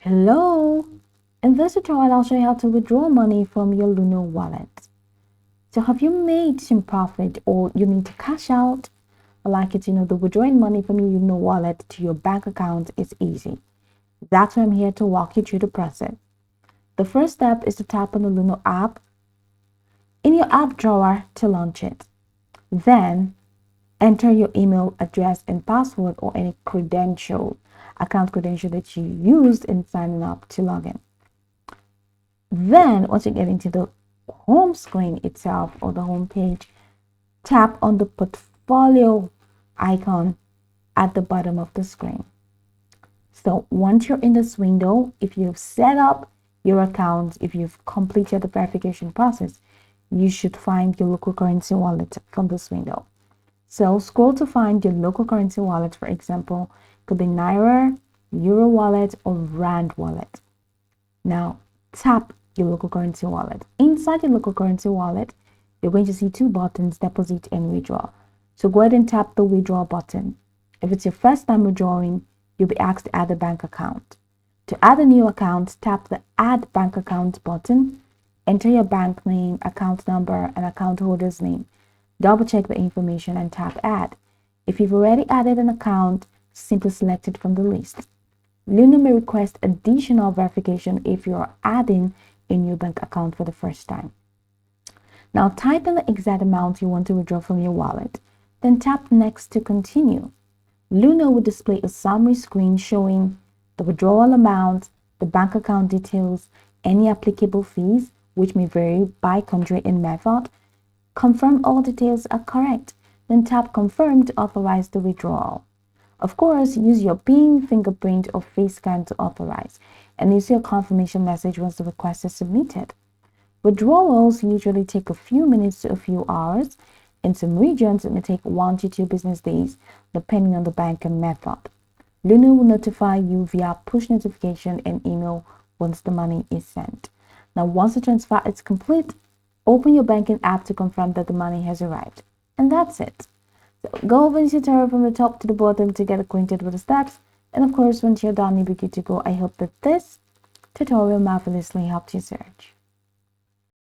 Hello! In this tutorial, I'll show you how to withdraw money from your Luno wallet. So have you made some profit or you need to cash out? I like it to know the withdrawing money from your Luno wallet to your bank account is easy. That's why I'm here to walk you through the process. The first step is to tap on the Luno app in your app drawer to launch it. Then enter your email address and password or any account credential that you used in signing up to log in. Then once you get into the home screen itself or the home page, tap on the portfolio icon at the bottom of the screen. So once you're in this window, if you've set up your account, if you've completed the verification process, you should find your local currency wallet from this window. So scroll to find your local currency wallet. For example, it could be Naira, Euro wallet, or Rand wallet. Now tap your local currency wallet. Inside your local currency wallet, you're going to see two buttons, deposit and withdraw. So go ahead and tap the withdraw button. If it's your first time withdrawing, you'll be asked to add a bank account. To add a new account, tap the add bank account button. Enter your bank name, account number, and account holder's name. Double check the information and tap add. If you've already added an account, simply select it from the list. Luno may request additional verification if you're adding a new bank account for the first time. Now type in the exact amount you want to withdraw from your wallet, then tap next to continue. Luno will display a summary screen showing the withdrawal amount, the bank account details, any applicable fees, which may vary by country and method. Confirm all details are correct, then tap confirm to authorize the withdrawal. Of course, use your PIN, fingerprint, or face scan to authorize, and you see a confirmation message once the request is submitted. Withdrawals usually take a few minutes to a few hours. In some regions, it may take 1 to 2 business days, depending on the bank and method. Luno will notify you via push notification and email once the money is sent. Now, once the transfer is complete, open your banking app to confirm that the money has arrived. And that's it. So go over this tutorial from the top to the bottom to get acquainted with the steps. And of course, once you're done, you'll be good to go. I hope that this tutorial marvelously helped you search.